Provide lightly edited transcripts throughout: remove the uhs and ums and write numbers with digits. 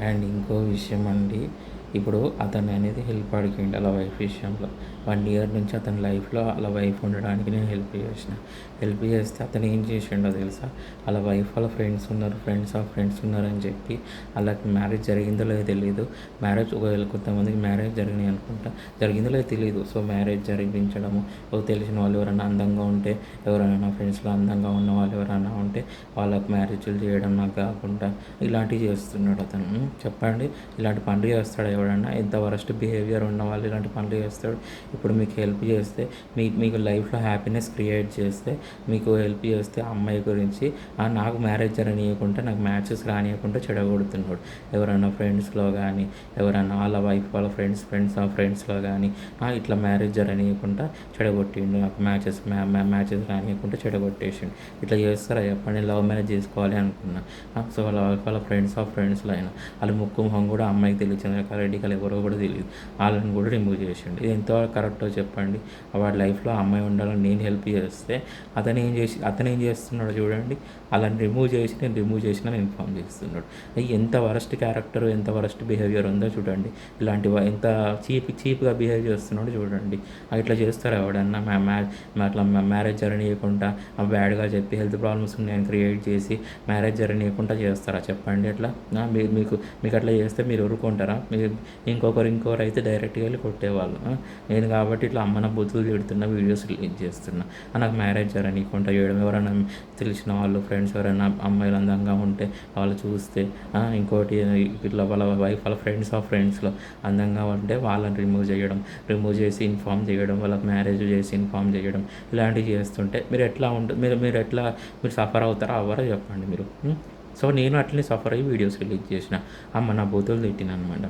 And ఇంకో విషయం అండి, ఇప్పుడు అతను అనేది హెల్ప్ అడిగిండు అలా వైఫ్ విషయంలో. 1 ఇయర్ నుంచి అతని లైఫ్‌లో అలా వైఫ్ ఉండడానికి నేను హెల్ప్ చేసిన. హెల్ప్ చేస్తే అతను ఏం చేసిండో తెలుసా? అలా వైఫ్ వాళ్ళ ఫ్రెండ్స్ ఉన్నారు, ఫ్రెండ్స్ ఆఫ్ ఫ్రెండ్స్ ఉన్నారని చెప్పి ఆళ్ళకి మ్యారేజ్ జరిగిందో లేదో తెలీదు. మ్యారేజ్ ఒకవేళ కొంతమందికి మ్యారేజ్ జరిగినాయి అనుకుంటా. జరిగిందో లేదో తెలీదు. సో, మ్యారేజ్ జరిపించడము, తెలిసిన వాళ్ళు ఎవరైనా అందంగా ఉంటే, ఎవరైనా నా ఫ్రెండ్స్‌లో అందంగా ఉన్న వాళ్ళు ఎవరైనా ఉంటే వాళ్ళకి మ్యారేజ్‌లు చేయడం నాకు కాకుండా ఇలాంటివి చేస్తున్నాడు అతను. చెప్పండి, ఇలాంటి పనులు చేస్తాడా ఎవడన్నా? ఎంత వరస్ట్ బిహేవియర్ ఉన్న వాళ్ళు ఇలాంటి పనులు చేస్తాడు. ఇప్పుడు మీకు హెల్ప్ చేస్తే, మీకు లైఫ్‌లో హ్యాపీనెస్ క్రియేట్ చేస్తే, మీకు హెల్ప్ చేస్తే ఆ అమ్మాయి గురించి నాకు మ్యారేజ్ జరగనీయకుండా, నాకు మ్యాచెస్ రానీయకుండా చెడగొడుతున్నాడు. ఎవరైనా ఫ్రెండ్స్‌లో కానీ, ఎవరైనా వాళ్ళ వైఫ్ వాళ్ళ ఫ్రెండ్స్ ఆఫ్ ఫ్రెండ్స్‌లో కానీ ఇట్లా మ్యారేజ్ జరగనీయకుండా చెడగొట్టిండు. నాకు మ్యాచెస్ రానీయకుండా చెడగొట్టేసిండు. ఇట్లా చేస్తారా చెప్పండి? లవ్ మ్యారేజ్ చేసుకోవాలి అనుకున్నా. సో, వాళ్ళ ఫ్రెండ్స్ ఆఫ్ ఫ్రెండ్స్‌లో అయినా వాళ్ళ ముక్కు మొహం కూడా అమ్మాయికి తెలియదు. చంద్రకళ ఎవరో కూడా తెలియదు. వాళ్ళని కూడా రిమూవ్ చేసిండు. ఇది ఎంతవరకు కరెక్టో చెప్పండి? వాడి లైఫ్లో అమ్మాయి ఉండాలని నేను హెల్ప్ చేస్తే అతను ఏం చేస్తున్నాడో చూడండి. వాళ్ళని నేను రిమూవ్ చేసినా ఇన్ఫామ్ చేస్తున్నాడు. ఎంత వరస్ట్ క్యారెక్టర్, ఎంత వరస్ట్ బిహేవియర్ ఉందో చూడండి. ఎంత చీప్గా బిహేవ్ చేస్తున్నాడో చూడండి. ఇట్లా చేస్తారు ఎవడన్నా అట్లా మ్యారేజ్ జరగనీయకుండా బ్యాడ్గా చెప్పి హెల్త్ ప్రాబ్లమ్స్ ఉన్నాయని క్రియేట్ చేసి మ్యారేజ్ జరగనీయకుండా చేస్తారా చెప్పండి? అట్లా మీకు అట్లా చేస్తే మీరు ఊరుకుంటారా? మీరు ఇంకొకరు అయితే డైరెక్ట్గా వెళ్ళి కొట్టేవాళ్ళు. నేను కాబట్టి ఇట్లా అమ్మన బూతులు తిడుతున్నా, వీడియోస్ రిలీజ్ చేస్తున్నా. నాకు మ్యారేజ్ జరగనీయకుండా చేయడం, ఎవరైనా తెలిసిన వాళ్ళు ఫ్రెండ్స్ ఎవరైనా అమ్మాయిలు అందంగా ఉంటే వాళ్ళు చూస్తే, ఇంకోటి ఇట్లా వాళ్ళ వైఫ్ వాళ్ళ ఫ్రెండ్స్ ఆఫ్ ఫ్రెండ్స్లో అందంగా ఉంటే వాళ్ళని రిమూవ్ చేసి ఇన్ఫామ్ చేయడం, వాళ్ళకి మ్యారేజ్ చేసి ఇన్ఫామ్ చేయడం, ఇలాంటివి చేస్తుంటే మీరు ఎట్లా మీరు సఫర్ అవుతారా అవ్వరా చెప్పండి మీరు? సో, నేను అట్లనే సఫర్ అయ్యి వీడియోస్ రిలీజ్ చేసిన. అమ్మ నా బూతులు తిట్టిన అనమాట.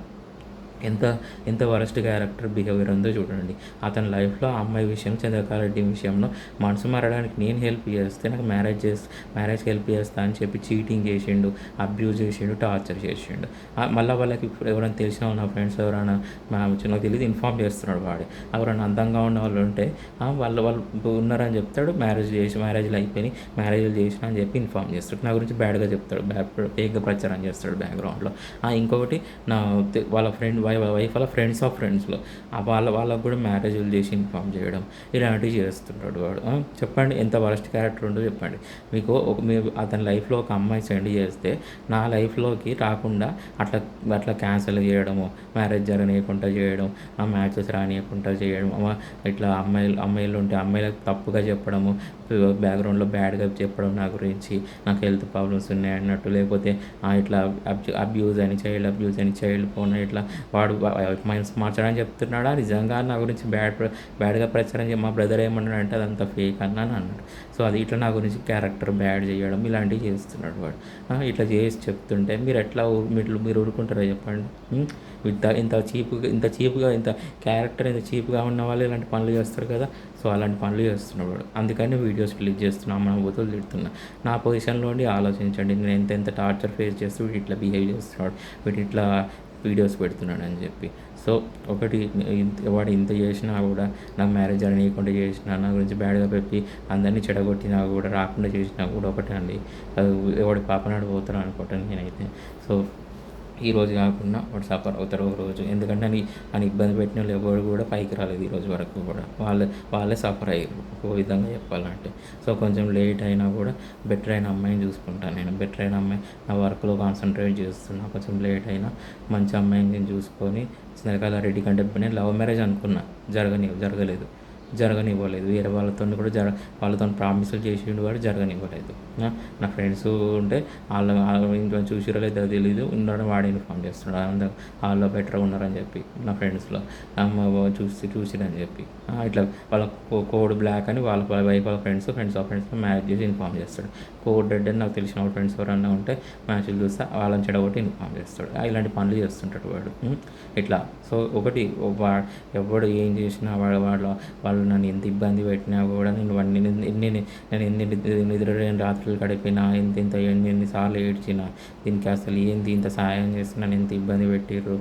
ఎంత ఎంత వరస్ట్ క్యారెక్టర్ బిహేవియర్ ఉందో చూడండి. అతని లైఫ్లో ఆ అమ్మాయి విషయం, చంద్రకారెడ్డి విషయంలో మనసు మారడానికి నేను హెల్ప్ చేస్తే, నాకు మ్యారేజ్కి హెల్ప్ చేస్తా అని చెప్పి చీటింగ్ చేసిండు, అబ్యూజ్ చేసిండు, టార్చర్ చేసిండు. మళ్ళీ వాళ్ళకి ఇప్పుడు ఎవరైనా తెలిసిన నా ఫ్రెండ్స్ ఎవరైనా నాకు తెలియదు ఇన్ఫామ్ చేస్తున్నాడు వాడు. ఎవరైనా అందంగా ఉన్న వాళ్ళు ఉంటే వాళ్ళు ఉన్నారని చెప్తాడు. మ్యారేజ్లు అయిపోయి మ్యారేజ్లు చేసిన అని చెప్పి ఇన్ఫామ్ చేస్తాడు. నా గురించి బ్యాడ్గా చెప్తాడు, ఫేక్గా ప్రచారం చేస్తాడు బ్యాక్గ్రౌండ్లో. ఇంకొకటి వాళ్ళ వైఫ్ వాళ్ళ ఫ్రెండ్స్ ఆఫ్ ఫ్రెండ్స్లో వాళ్ళకు కూడా మ్యారేజ్లు చేసి ఇన్ఫామ్ చేయడం, ఇలాంటివి చేస్తుంటాడు వాడు. చెప్పండి, ఎంత వరస్ట్ క్యారెక్టర్ ఉందో చెప్పండి. మీరు అతని లైఫ్లో ఒక అమ్మాయి సెండ్ చేస్తే నా లైఫ్లోకి రాకుండా అట్లా క్యాన్సిల్ చేయడము, మ్యారేజ్ జరగనీయకుండా చేయడం, మ్యాచెస్ రానియకుండా చేయడం, ఇట్లా అమ్మాయిలు ఉంటే అమ్మాయిలకు తప్పుగా చెప్పడము, బ్యాక్గ్రౌండ్లో బ్యాడ్గా చెప్పడం నా గురించి, నాకు హెల్త్ ప్రాబ్లమ్స్ ఉన్నాయి అన్నట్టు, లేకపోతే ఇట్లా చైల్డ్ అబ్యూజ్ అని చైల్డ్ పోన్ ఇట్లా వాడు మైండ్స్ మార్చడానికి చెప్తున్నాడా? నిజంగా నా గురించి బ్యాడ్గా ప్రచారం మా బ్రదర్ ఏమన్నాడంటే అదంతా ఫేక్ అన్నాను అన్నాడు. సో, అది ఇట్లా నా గురించి క్యారెక్టర్ బ్యాడ్ చేయడం ఇలాంటివి చేస్తున్నాడు వాడు. ఇట్లా చేసి చెప్తుంటే మీరు ఊరుకుంటారా చెప్పండి? ఇంత చీప్గా ఇంత చీప్గా ఉన్న వాళ్ళు ఇలాంటి పనులు చేస్తారు కదా. సో, అలాంటి పనులు చేస్తున్నాడు వాడు. అందుకని వీడియోస్ రిలీజ్ చేస్తున్నా, మన బూతులు తిడుతున్నా. నా పొజిషన్లో ఉండి ఆలోచించండి. నేను ఎంత టార్చర్ ఫేస్ చేస్తూ వీడు ఇట్లా బిహేవ్ చేస్తున్నాడు, వీడు ఇట్లా వీడియోస్ పెడుతున్నాడు అని చెప్పి. సో, ఒకటి వాడు ఇంత చేసినా కూడా, నాకు మ్యారేజ్ జరగనీయకుండా చేసినా, నా గురించి బ్యాడ్గా పెట్టి అందరినీ చెడగొట్టినా కూడా, రాకుండా చేసినా కూడా ఒకటే అండి. ఎవడి పాపనాడు పోతారు అనుకుంటాను నేనైతే. సో, ఈరోజు కాకుండా వాడు సఫర్ అవుతారు ఒక రోజు. ఎందుకంటే అని ఇబ్బంది పెట్టిన వాళ్ళు ఎవరు కూడా పైకి రాలేదు ఈరోజు వరకు కూడా. వాళ్ళే సఫర్ అయ్యారు ఒక విధంగా చెప్పాలంటే. సో, కొంచెం లేట్ అయినా కూడా బెటర్ అయిన అమ్మాయిని చూసుకుంటాను నేను. బెటర్ అయిన అమ్మాయి, నా వర్క్లో కాన్సన్ట్రేట్ చేస్తున్నా. కొంచెం లేట్ అయినా మంచి అమ్మాయిని నేను చూసుకొని, స్నేహకాల రెడ్డి కంటే నేను లవ్ మ్యారేజ్ అనుకున్నా, జరగనివ్వలేదు. వేరే వాళ్ళతో ప్రామిసులు చేసిండు వాడు, జరగనివ్వలేదు. నా ఫ్రెండ్స్ ఉంటే వాళ్ళ ఇంట్లో చూసిరో లేదో తెలీదు, ఉన్నాడని వాడే ఇన్ఫామ్ చేస్తున్నాడు వాళ్ళు బెటర్గా ఉన్నారని చెప్పి. నా ఫ్రెండ్స్లో చూసిరని చెప్పి ఇట్లా వాళ్ళ కోడ్ బ్లాక్ అని వాళ్ళ వైఫ్ వాళ్ళ ఫ్రెండ్స్ ఆఫ్ ఫ్రెండ్స్లో మ్యారేజ్ చేసి ఇన్ఫామ్ చేస్తాడు. కోడ్ రెడ్ అని నాకు తెలిసిన వాళ్ళ ఫ్రెండ్స్ ఎవరన్నా ఉంటే మ్యాచ్లు చూస్తే వాళ్ళని చెడగొట్టి ఇన్ఫామ్ చేస్తాడు. ఇలాంటి పనులు చేస్తుంటాడు వాడు. ఇట్లా సో, ఒకటి ఎవడు ఏం చేసినా వాళ్ళు నన్ను ఎంత ఇబ్బంది పెట్టినా కూడా నేను ఎన్ని నిద్రలేని రాత్రులు కట్లు గడిపినా, ఇంతింత ఎన్ని సార్లు ఏడ్చినా, దీనికి అసలు ఏంది ఇంత సాయం చేసి నన్ను ఇంత ఇబ్బంది పెట్టిర్రు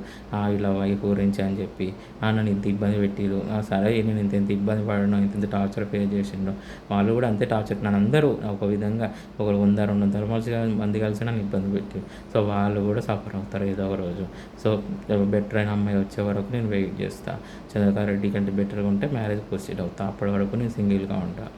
ఇలా వైఫ్ గురించి అని చెప్పి, నన్ను ఇంత ఇబ్బంది పెట్టిర్రు, సరే నేను ఇంత ఇబ్బంది పడను, ఇంత టార్చర్ ఫేస్ చేసిండు, వాళ్ళు కూడా అంతే టార్చర్, నన్ను అందరూ ఒక విధంగా ఒకరు 100-200 మంది కలిసి నన్ను ఇబ్బంది పెట్టారు. సో వాళ్ళు కూడా సఫర్ అవుతారు ఏదో ఒక రోజు. సో బెటర్ అయిన అమ్మాయి వచ్చే వరకు నేను వెయిట్ చేస్తాను. చంద్రకారెడ్డి కంటే బెటర్గా ఉంటే మ్యారేజ్ ప్రొసీడ్ అవుతాను. అప్పటి వరకు నేను సింగిల్గా ఉంటాను.